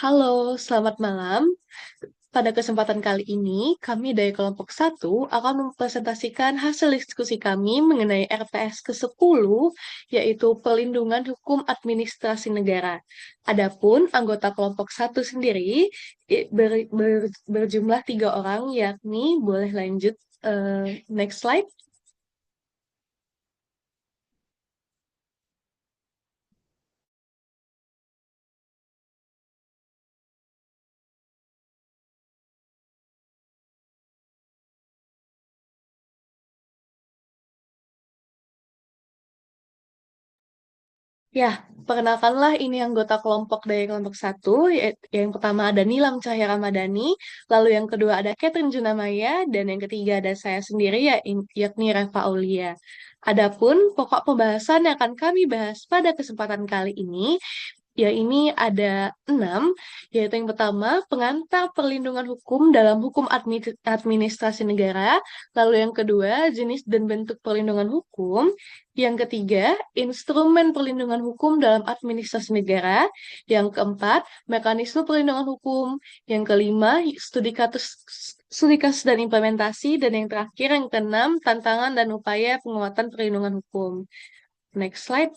Halo, selamat malam. Pada kesempatan kali ini, kami dari kelompok satu akan mempresentasikan hasil diskusi kami mengenai RPS ke-10, yaitu Perlindungan Hukum Administrasi Negara. Adapun anggota kelompok satu sendiri berjumlah 3 orang, yakni boleh lanjut next slide. Ya, perkenalkanlah ini anggota kelompok dari kelompok satu. Yang pertama ada Nilam Cahya Ramadhani, lalu yang kedua ada Catherine Junamaya, dan yang ketiga ada saya sendiri, yakni Reva Aulia. Adapun pokok pembahasan yang akan kami bahas pada kesempatan kali ini, ya ini ada 6, yaitu yang pertama, pengantar perlindungan hukum dalam hukum administrasi negara, lalu yang kedua, jenis dan bentuk perlindungan hukum, yang ketiga, instrumen perlindungan hukum dalam administrasi negara, yang keempat, mekanisme perlindungan hukum, yang kelima, studi kasus dan implementasi, dan yang terakhir, yang keenam, tantangan dan upaya penguatan perlindungan hukum. Next slide.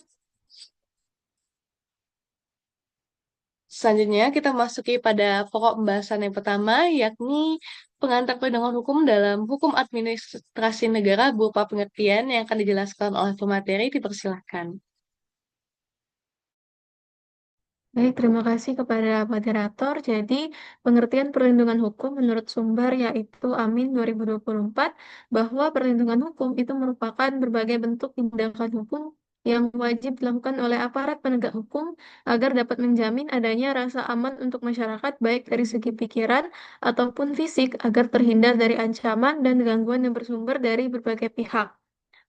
Selanjutnya, kita masuki pada pokok pembahasan yang pertama, yakni pengantar perlindungan hukum dalam hukum administrasi negara berupa pengertian yang akan dijelaskan oleh pemateri. Dipersilahkan. Baik, terima kasih kepada moderator. Jadi, pengertian perlindungan hukum menurut sumber yaitu Amin 2024 bahwa perlindungan hukum itu merupakan berbagai bentuk tindakan hukum yang wajib dilakukan oleh aparat penegak hukum agar dapat menjamin adanya rasa aman untuk masyarakat baik dari segi pikiran ataupun fisik agar terhindar dari ancaman dan gangguan yang bersumber dari berbagai pihak.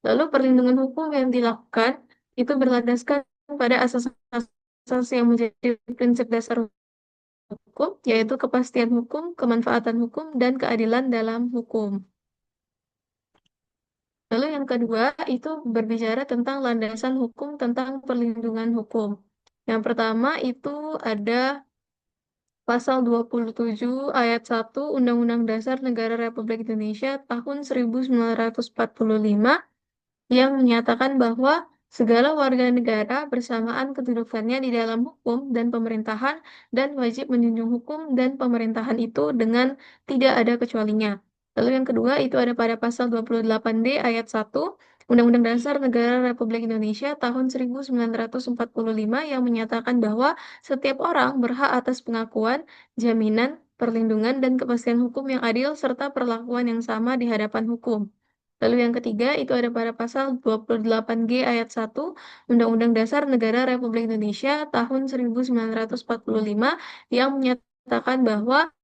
Lalu perlindungan hukum yang dilakukan itu berlandaskan pada asas yang menjadi prinsip dasar hukum, yaitu kepastian hukum, kemanfaatan hukum, dan keadilan dalam hukum. Lalu yang kedua itu berbicara tentang landasan hukum tentang perlindungan hukum. Yang pertama itu ada Pasal 27 ayat 1 Undang-Undang Dasar Negara Republik Indonesia tahun 1945 yang menyatakan bahwa segala warga negara bersamaan kedudukannya di dalam hukum dan pemerintahan dan wajib menjunjung hukum dan pemerintahan itu dengan tidak ada kecualinya. Lalu yang kedua itu ada pada pasal 28D ayat 1 Undang-Undang Dasar Negara Republik Indonesia tahun 1945 yang menyatakan bahwa setiap orang berhak atas pengakuan, jaminan, perlindungan, dan kepastian hukum yang adil serta perlakuan yang sama di hadapan hukum. Lalu yang ketiga itu ada pada pasal 28G ayat 1 Undang-Undang Dasar Negara Republik Indonesia tahun 1945 yang menyatakan bahwa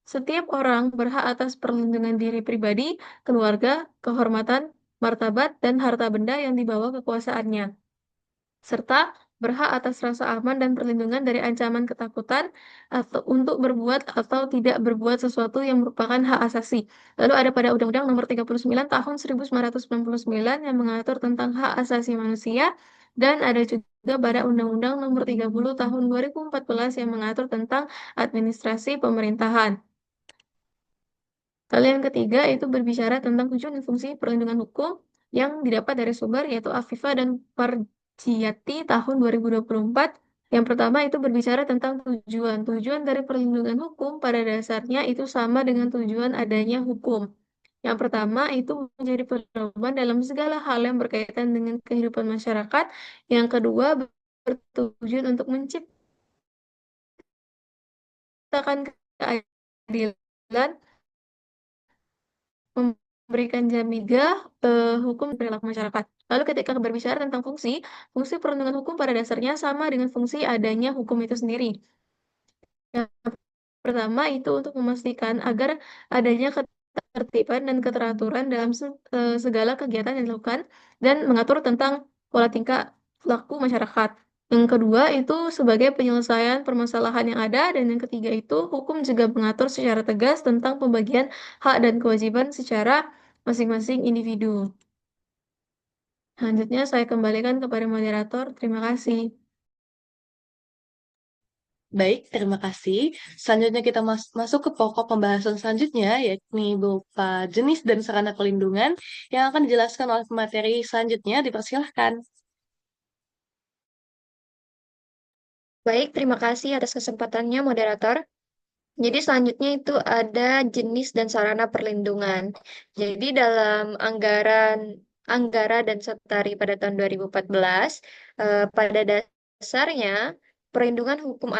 setiap orang berhak atas perlindungan diri pribadi, keluarga, kehormatan, martabat, dan harta benda yang dibawa kekuasaannya serta berhak atas rasa aman dan perlindungan dari ancaman ketakutan atau untuk berbuat atau tidak berbuat sesuatu yang merupakan hak asasi. Lalu ada pada Undang-Undang Nomor 39 Tahun 1999 yang mengatur tentang hak asasi manusia dan ada juga pada Undang-Undang Nomor 30 Tahun 2014 yang mengatur tentang administrasi pemerintahan. Lalu yang ketiga itu berbicara tentang tujuan dan fungsi perlindungan hukum yang didapat dari sumber yaitu Afifa dan Parjiati tahun 2024. Yang pertama itu berbicara tentang tujuan. Tujuan dari perlindungan hukum pada dasarnya itu sama dengan tujuan adanya hukum. Yang pertama itu menjadi pedoman dalam segala hal yang berkaitan dengan kehidupan masyarakat. Yang kedua bertujuan untuk menciptakan keadilan memberikan jamidah hukum perilaku masyarakat. Lalu ketika berbicara tentang fungsi, fungsi perlindungan hukum pada dasarnya sama dengan fungsi adanya hukum itu sendiri. Yang pertama itu untuk memastikan agar adanya ketertiban dan keteraturan dalam segala kegiatan yang dilakukan dan mengatur tentang pola tingkah laku masyarakat. Yang kedua itu sebagai penyelesaian permasalahan yang ada dan yang ketiga itu hukum juga mengatur secara tegas tentang pembagian hak dan kewajiban secara masing-masing individu. Selanjutnya saya kembalikan kepada moderator. Terima kasih. Baik, terima kasih. Selanjutnya kita masuk ke pokok pembahasan selanjutnya, yakni berupa jenis dan sarana pelindungan yang akan dijelaskan oleh pemateri selanjutnya. Dipersilahkan. Baik, terima kasih atas kesempatannya, moderator. Jadi selanjutnya itu ada jenis dan sarana perlindungan. Jadi dalam Anggara dan Setari pada tahun 2014, pada dasarnya perlindungan hukum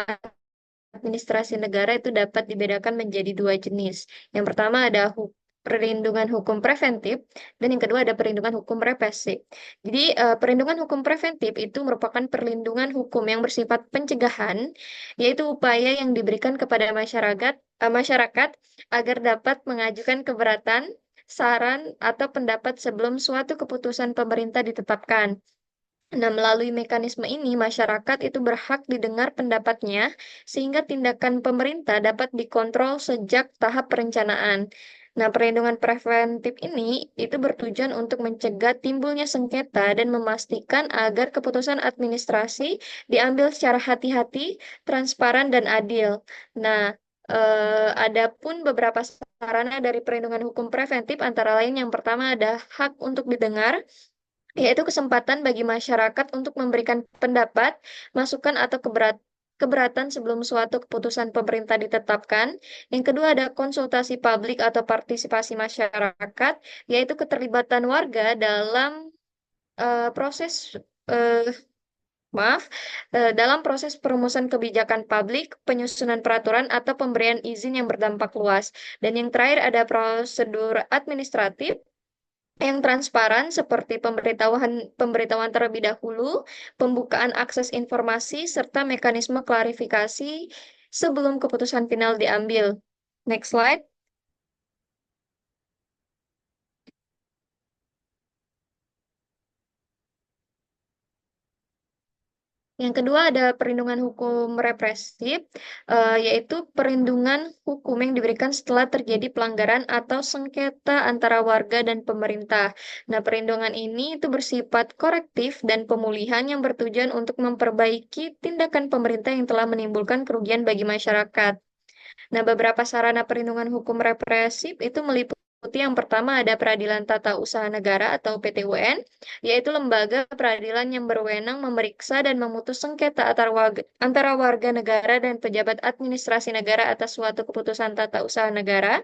administrasi negara itu dapat dibedakan menjadi dua jenis. Yang pertama ada perlindungan hukum preventif dan yang kedua ada perlindungan hukum represif. Jadi perlindungan hukum preventif itu merupakan perlindungan hukum yang bersifat pencegahan, yaitu upaya yang diberikan kepada masyarakat agar dapat mengajukan keberatan, saran atau pendapat sebelum suatu keputusan pemerintah ditetapkan. Nah, melalui mekanisme ini, masyarakat itu berhak didengar pendapatnya, sehingga tindakan pemerintah dapat dikontrol sejak tahap perencanaan. Nah, perlindungan preventif ini itu bertujuan untuk mencegah timbulnya sengketa dan memastikan agar keputusan administrasi diambil secara hati-hati, transparan, dan adil. Nah, ada pun beberapa sarana dari perlindungan hukum preventif, antara lain yang pertama ada hak untuk didengar, yaitu kesempatan bagi masyarakat untuk memberikan pendapat, masukan atau keberatan sebelum suatu keputusan pemerintah ditetapkan. Yang kedua ada konsultasi publik atau partisipasi masyarakat, yaitu keterlibatan warga dalam proses eh, maaf, dalam proses perumusan kebijakan publik, penyusunan peraturan atau pemberian izin yang berdampak luas. Dan yang terakhir ada prosedur administratif yang transparan seperti pemberitahuan terlebih dahulu, pembukaan akses informasi, serta mekanisme klarifikasi sebelum keputusan final diambil. Next slide. Yang kedua ada perlindungan hukum represif, yaitu perlindungan hukum yang diberikan setelah terjadi pelanggaran atau sengketa antara warga dan pemerintah. Nah, perlindungan ini itu bersifat korektif dan pemulihan yang bertujuan untuk memperbaiki tindakan pemerintah yang telah menimbulkan kerugian bagi masyarakat. Nah, beberapa sarana perlindungan hukum represif itu meliputi yang pertama ada Peradilan Tata Usaha Negara atau PTUN, yaitu lembaga peradilan yang berwenang memeriksa dan memutus sengketa antara warga negara dan pejabat administrasi negara atas suatu keputusan tata usaha negara.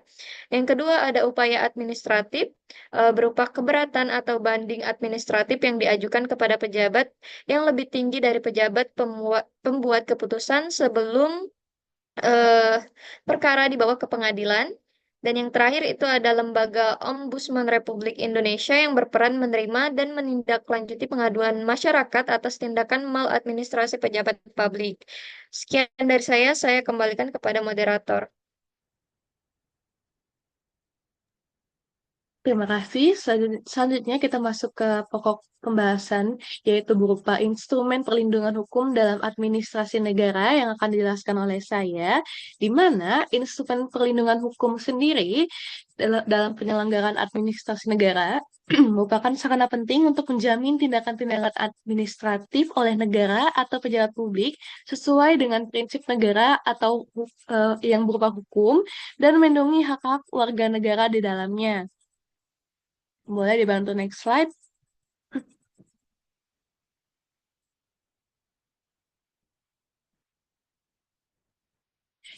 Yang kedua ada upaya administratif, berupa keberatan atau banding administratif yang diajukan kepada pejabat yang lebih tinggi dari pejabat pembuat keputusan sebelum eh, perkara dibawa ke pengadilan. Dan yang terakhir itu ada lembaga Ombudsman Republik Indonesia yang berperan menerima dan menindaklanjuti pengaduan masyarakat atas tindakan maladministrasi pejabat publik. Sekian dari saya kembalikan kepada moderator. Terima kasih. Selanjutnya kita masuk ke pokok pembahasan, yaitu berupa instrumen perlindungan hukum dalam administrasi negara yang akan dijelaskan oleh saya, di mana instrumen perlindungan hukum sendiri dalam penyelenggaraan administrasi negara merupakan sarana penting untuk menjamin tindakan-tindakan administratif oleh negara atau pejabat publik sesuai dengan prinsip negara atau yang berupa hukum dan melindungi hak-hak warga negara di dalamnya. Boleh dibantu next slide.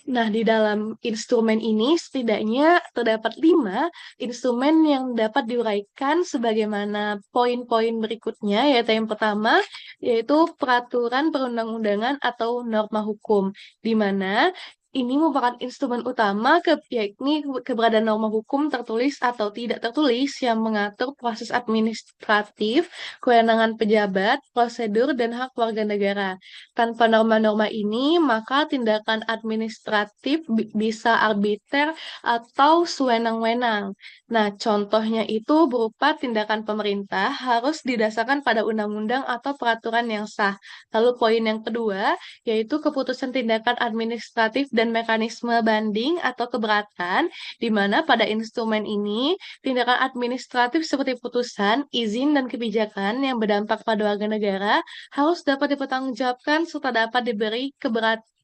Nah, di dalam instrumen ini setidaknya terdapat 5 instrumen yang dapat diuraikan sebagaimana poin-poin berikutnya, yaitu yang pertama, yaitu peraturan perundang-undangan atau norma hukum, di mana ini merupakan instrumen utama yakni keberadaan norma hukum tertulis atau tidak tertulis yang mengatur proses administratif, kewenangan pejabat, prosedur, dan hak warga negara. Tanpa norma-norma ini, maka tindakan administratif bisa arbiter atau sewenang-wenang. Nah, contohnya itu berupa tindakan pemerintah harus didasarkan pada undang-undang atau peraturan yang sah. Lalu poin yang kedua, yaitu keputusan tindakan administratif dan mekanisme banding atau keberatan, di mana pada instrumen ini, tindakan administratif seperti putusan, izin, dan kebijakan yang berdampak pada warga negara harus dapat dipertanggungjawabkan serta dapat diberi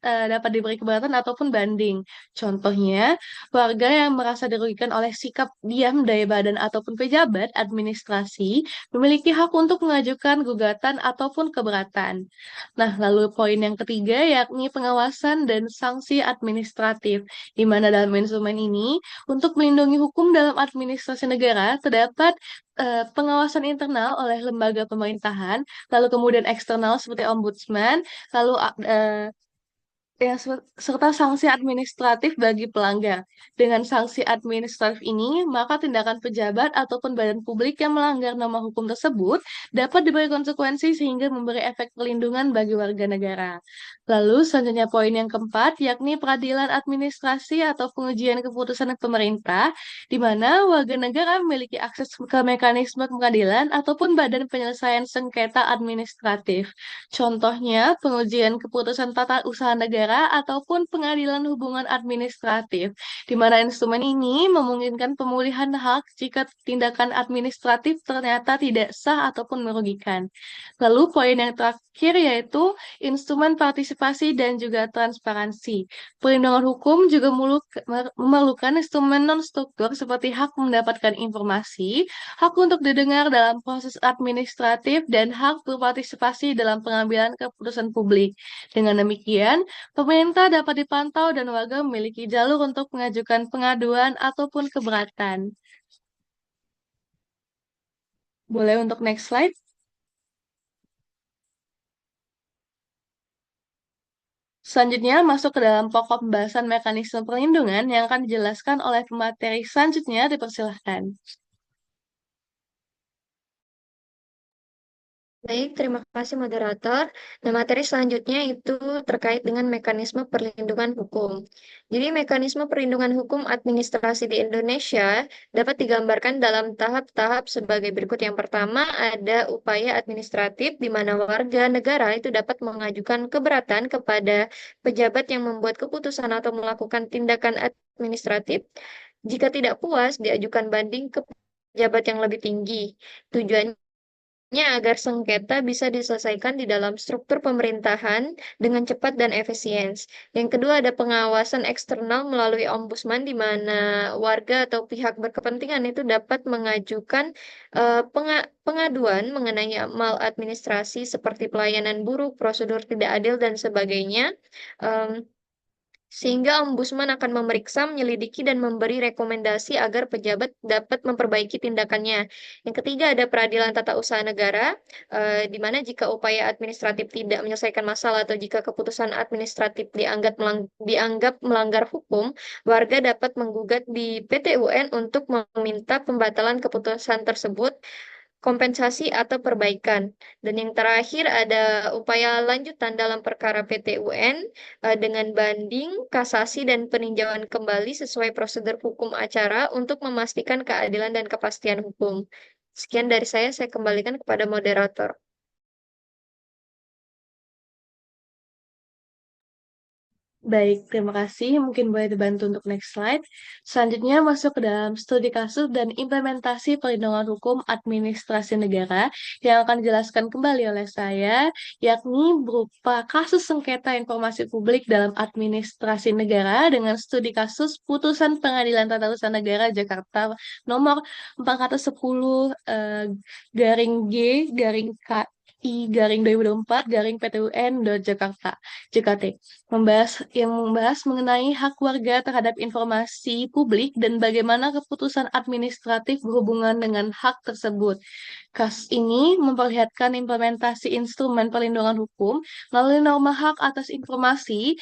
dapat diberi keberatan ataupun banding. Contohnya, warga yang merasa dirugikan oleh sikap diam dari badan ataupun pejabat administrasi memiliki hak untuk mengajukan gugatan ataupun keberatan. Nah, lalu poin yang ketiga yakni pengawasan dan sanksi administratif, di mana dalam instrumen ini untuk melindungi hukum dalam administrasi negara terdapat pengawasan internal oleh lembaga pemerintahan, lalu kemudian eksternal seperti ombudsman, lalu serta sanksi administratif bagi pelanggar. Dengan sanksi administratif ini, maka tindakan pejabat ataupun badan publik yang melanggar norma hukum tersebut dapat diberi konsekuensi sehingga memberi efek perlindungan bagi warga negara. Lalu selanjutnya poin yang keempat, yakni peradilan administrasi atau pengujian keputusan pemerintah, di mana warga negara memiliki akses ke mekanisme pengadilan ataupun badan penyelesaian sengketa administratif. Contohnya, pengujian keputusan tata usaha negara ataupun pengadilan hubungan administratif, di mana instrumen ini memungkinkan pemulihan hak jika tindakan administratif ternyata tidak sah ataupun merugikan. Lalu poin yang terakhir yaitu instrumen partisipasi dan juga transparansi. Perlindungan hukum juga memerlukan instrumen non-struktur seperti hak mendapatkan informasi, hak untuk didengar dalam proses administratif, dan hak berpartisipasi dalam pengambilan keputusan publik. Dengan demikian, pemerintah dapat dipantau dan warga memiliki jalur untuk mengajukan pengaduan ataupun keberatan. Boleh untuk next slide? Selanjutnya, masuk ke dalam pokok pembahasan mekanisme perlindungan yang akan dijelaskan oleh pemateri selanjutnya, dipersilahkan. Baik, terima kasih moderator. Nah, materi selanjutnya itu terkait dengan mekanisme perlindungan hukum. Jadi, mekanisme perlindungan hukum administrasi di Indonesia dapat digambarkan dalam tahap-tahap sebagai berikut. Yang pertama, ada upaya administratif di mana warga negara itu dapat mengajukan keberatan kepada pejabat yang membuat keputusan atau melakukan tindakan administratif. Jika tidak puas, diajukan banding ke pejabat yang lebih tinggi. Tujuannya agar sengketa bisa diselesaikan di dalam struktur pemerintahan dengan cepat dan efisien. Yang kedua ada pengawasan eksternal melalui ombudsman di mana warga atau pihak berkepentingan itu dapat mengajukan pengaduan mengenai maladministrasi seperti pelayanan buruk, prosedur tidak adil dan sebagainya. Em, Sehingga ombudsman akan memeriksa, menyelidiki, dan memberi rekomendasi agar pejabat dapat memperbaiki tindakannya. Yang ketiga ada peradilan tata usaha negara, di mana jika upaya administratif tidak menyelesaikan masalah atau jika keputusan administratif dianggap melanggar hukum, warga dapat menggugat di PT UN untuk meminta pembatalan keputusan tersebut, kompensasi atau perbaikan. Dan yang terakhir ada upaya lanjutan dalam perkara PT UN dengan banding, kasasi, dan peninjauan kembali sesuai prosedur hukum acara untuk memastikan keadilan dan kepastian hukum. Sekian dari saya kembalikan kepada moderator. Baik, terima kasih. Mungkin boleh dibantu untuk next slide. Selanjutnya masuk ke dalam studi kasus dan implementasi perlindungan hukum administrasi negara yang akan dijelaskan kembali oleh saya, yakni berupa kasus sengketa informasi publik dalam administrasi negara dengan studi kasus putusan Pengadilan Tata Usaha Negara Jakarta nomor 410 garing G garing KI garing 2024 garing PTUN Jakarta JKT membahas mengenai hak warga terhadap informasi publik dan bagaimana keputusan administratif berhubungan dengan hak tersebut. Kasus ini memperlihatkan implementasi instrumen perlindungan hukum melalui norma hak atas informasi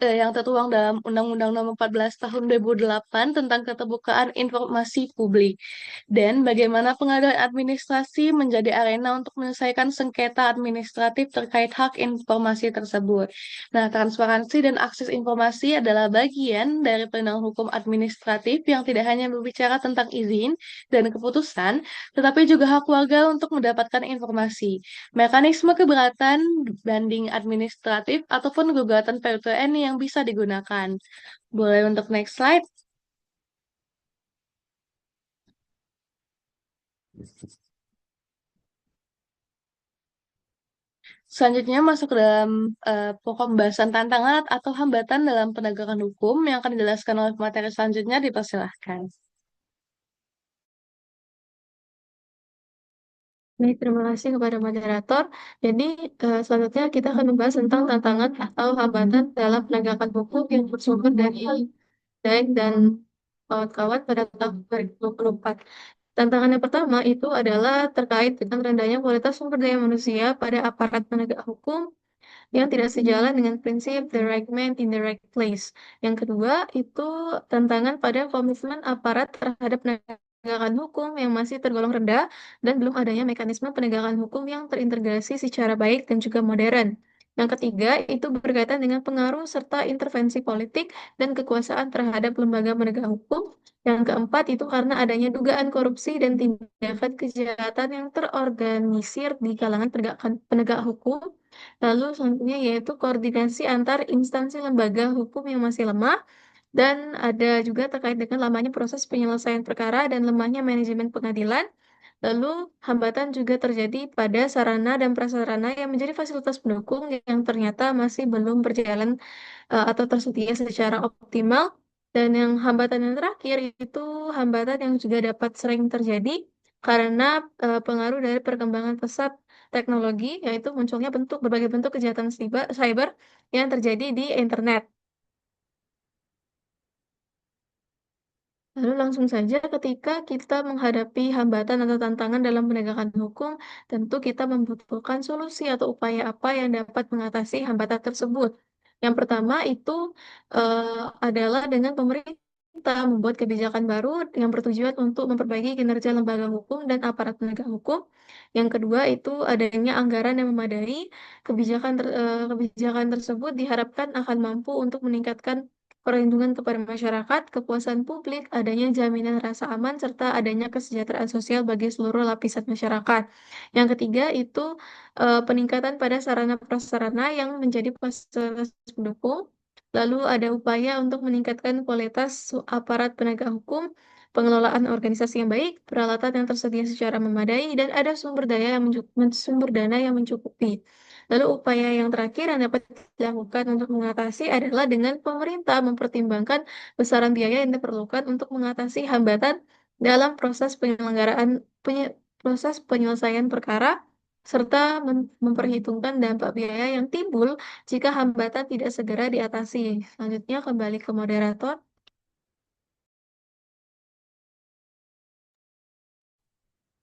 yang tertuang dalam Undang-Undang Nomor 14 Tahun 2008 tentang keterbukaan informasi publik dan bagaimana pengaduan administrasi menjadi arena untuk menyelesaikan sengketa administratif terkait hak informasi tersebut. Nah, transparansi dan akses informasi adalah bagian dari perlindungan hukum administratif yang tidak hanya berbicara tentang izin dan keputusan, tetapi juga hak warga untuk mendapatkan informasi. Mekanisme keberatan, banding administratif, ataupun gugatan PUTN yang bisa digunakan. Boleh untuk next slide. Selanjutnya masuk ke dalam pokok pembahasan tantangan atau hambatan dalam penegakan hukum yang akan dijelaskan oleh materi selanjutnya dipersilahkan. Baik, terima kasih kepada moderator. Jadi, selanjutnya kita akan membahas tentang tantangan atau hambatan dalam penegakan hukum yang bersumber dari Daeng dan kawan-kawan pada tahun 2024. Tantangan yang pertama itu adalah terkait dengan rendahnya kualitas sumber daya manusia pada aparat penegak hukum yang tidak sejalan dengan prinsip the right man in the right place. Yang kedua, itu tantangan pada komitmen aparat terhadap penegakan hukum yang masih tergolong rendah dan belum adanya mekanisme penegakan hukum yang terintegrasi secara baik dan juga modern. Yang ketiga, itu berkaitan dengan pengaruh serta intervensi politik dan kekuasaan terhadap lembaga penegak hukum. Yang keempat, itu karena adanya dugaan korupsi dan tindakan kejahatan yang terorganisir di kalangan penegak hukum. Lalu selanjutnya yaitu koordinasi antar instansi lembaga hukum yang masih lemah dan ada juga terkait dengan lamanya proses penyelesaian perkara dan lemahnya manajemen pengadilan. Lalu hambatan juga terjadi pada sarana dan prasarana yang menjadi fasilitas pendukung yang ternyata masih belum berjalan atau tersedia secara optimal. Dan yang hambatan yang terakhir itu hambatan yang juga dapat sering terjadi karena pengaruh dari perkembangan pesat teknologi, yaitu munculnya berbagai bentuk kejahatan cyber yang terjadi di internet. Lalu langsung saja ketika kita menghadapi hambatan atau tantangan dalam penegakan hukum, tentu kita membutuhkan solusi atau upaya apa yang dapat mengatasi hambatan tersebut. Yang pertama itu adalah dengan pemerintah membuat kebijakan baru yang bertujuan untuk memperbaiki kinerja lembaga hukum dan aparat penegak hukum. Yang kedua itu adanya anggaran yang memadai. Kebijakan tersebut diharapkan akan mampu untuk meningkatkan perlindungan kepada masyarakat, kepuasan publik, adanya jaminan rasa aman, serta adanya kesejahteraan sosial bagi seluruh lapisan masyarakat. Yang ketiga itu peningkatan pada sarana prasarana yang menjadi fasilitas pendukung. Lalu ada upaya untuk meningkatkan kualitas aparat penegak hukum, pengelolaan organisasi yang baik, peralatan yang tersedia secara memadai, dan ada sumber dana yang mencukupi. Lalu upaya yang terakhir yang dapat dilakukan untuk mengatasi adalah dengan pemerintah mempertimbangkan besaran biaya yang diperlukan untuk mengatasi hambatan dalam proses penyelesaian perkara serta memperhitungkan dampak biaya yang timbul jika hambatan tidak segera diatasi. Selanjutnya kembali ke moderator.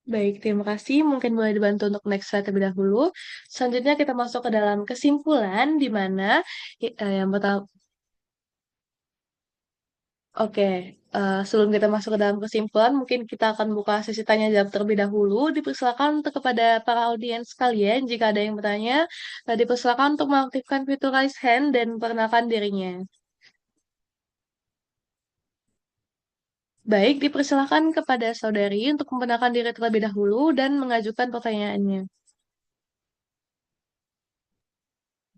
Baik, terima kasih. Mungkin boleh dibantu untuk next slide terlebih dahulu. Selanjutnya kita masuk ke dalam kesimpulan, di mana yang pertama, oke, sebelum kita masuk ke dalam kesimpulan, mungkin kita akan buka sesi tanya jawab terlebih dahulu. Dipersilakan untuk kepada para audiens sekalian, jika ada yang bertanya, dipersilakan untuk mengaktifkan fitur raise hand dan memperkenalkan dirinya. Baik, dipersilakan kepada saudari untuk memperkenalkan diri terlebih dahulu dan mengajukan pertanyaannya.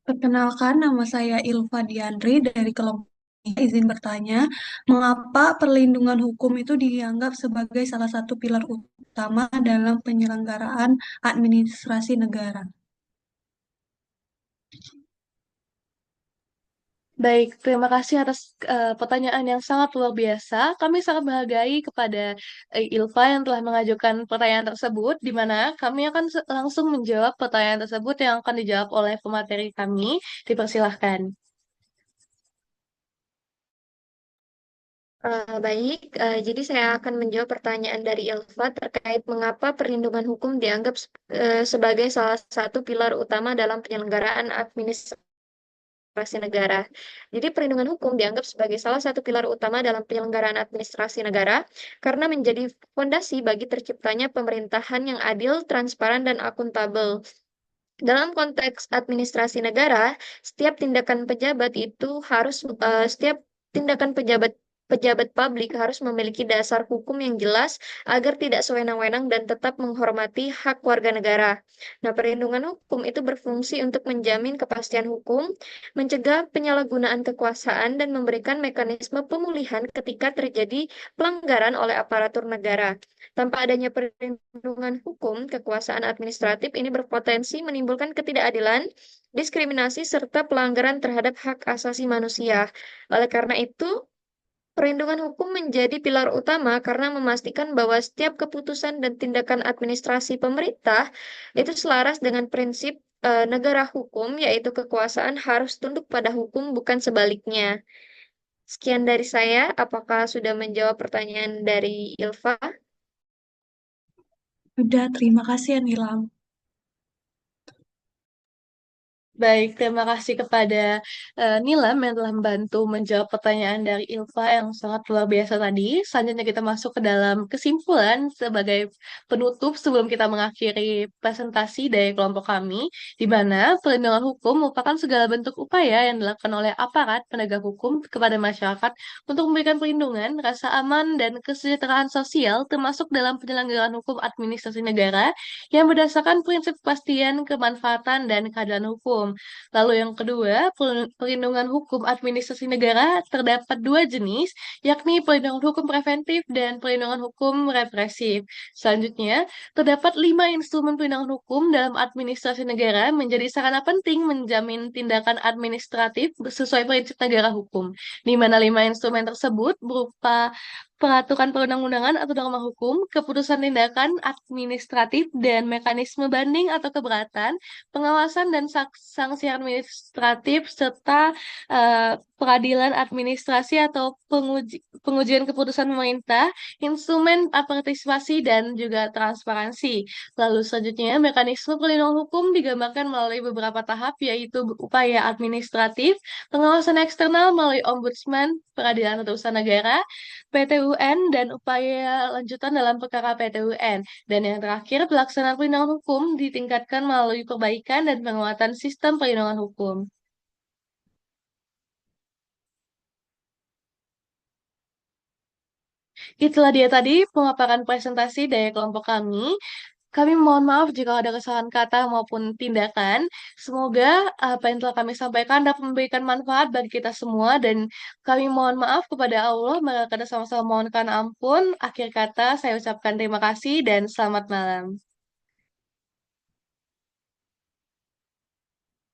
Perkenalkan, nama saya Ilva Diandri dari kelompok izin bertanya, mengapa perlindungan hukum itu dianggap sebagai salah satu pilar utama dalam penyelenggaraan administrasi negara? Baik, terima kasih atas pertanyaan yang sangat luar biasa. Kami sangat menghargai kepada Ilva yang telah mengajukan pertanyaan tersebut, di mana kami akan langsung menjawab pertanyaan tersebut yang akan dijawab oleh pemateri kami. Dipersilahkan. Baik, jadi saya akan menjawab pertanyaan dari Ilva terkait mengapa perlindungan hukum dianggap sebagai salah satu pilar utama dalam penyelenggaraan administrasi negara. Jadi perlindungan hukum dianggap sebagai salah satu pilar utama dalam penyelenggaraan administrasi negara karena menjadi fondasi bagi terciptanya pemerintahan yang adil, transparan, dan akuntabel. Dalam konteks administrasi negara, setiap tindakan pejabat itu harus setiap tindakan pejabat publik harus memiliki dasar hukum yang jelas agar tidak sewenang-wenang dan tetap menghormati hak warga negara. Nah, perlindungan hukum itu berfungsi untuk menjamin kepastian hukum, mencegah penyalahgunaan kekuasaan, dan memberikan mekanisme pemulihan ketika terjadi pelanggaran oleh aparatur negara. Tanpa adanya perlindungan hukum, kekuasaan administratif ini berpotensi menimbulkan ketidakadilan, diskriminasi, serta pelanggaran terhadap hak asasi manusia. Oleh karena itu, perlindungan hukum menjadi pilar utama karena memastikan bahwa setiap keputusan dan tindakan administrasi pemerintah itu selaras dengan prinsip negara hukum, yaitu kekuasaan harus tunduk pada hukum, bukan sebaliknya. Sekian dari saya. Apakah sudah menjawab pertanyaan dari Ilva? Udah, terima kasih ya Nilam. Baik, terima kasih kepada Nilam yang telah membantu menjawab pertanyaan dari Ilva yang sangat luar biasa tadi. Selanjutnya kita masuk ke dalam kesimpulan sebagai penutup sebelum kita mengakhiri presentasi dari kelompok kami, di mana perlindungan hukum merupakan segala bentuk upaya yang dilakukan oleh aparat penegak hukum kepada masyarakat untuk memberikan perlindungan, rasa aman, dan kesejahteraan sosial termasuk dalam penyelenggaraan hukum administrasi negara yang berdasarkan prinsip kepastian, kemanfaatan, dan keadilan hukum. Lalu yang kedua, perlindungan hukum administrasi negara terdapat dua jenis, yakni perlindungan hukum preventif dan perlindungan hukum represif. Selanjutnya, terdapat 5 instrumen perlindungan hukum dalam administrasi negara menjadi sarana penting menjamin tindakan administratif sesuai prinsip negara hukum, di mana 5 instrumen tersebut berupa peraturan perundang-undangan atau norma hukum, keputusan tindakan administratif, dan mekanisme banding atau keberatan, pengawasan dan sanksi administratif, serta peradilan administrasi atau pengujian keputusan pemerintah, instrumen partisipasi, dan juga transparansi. Lalu selanjutnya, mekanisme perlindungan hukum digambarkan melalui beberapa tahap, yaitu upaya administratif, pengawasan eksternal melalui ombudsman, peradilan tata usaha negara, PT UN, dan upaya lanjutan dalam perkara PT UN. Dan yang terakhir, pelaksanaan perlindungan hukum ditingkatkan melalui perbaikan dan penguatan sistem perlindungan hukum. Itulah dia tadi pemaparan presentasi dari kelompok kami. Kami mohon maaf jika ada kesalahan kata maupun tindakan. Semoga apa yang telah kami sampaikan dapat memberikan manfaat bagi kita semua dan kami mohon maaf kepada Allah. Maka kita sama-sama mohonkan ampun. Akhir kata saya ucapkan terima kasih dan selamat malam.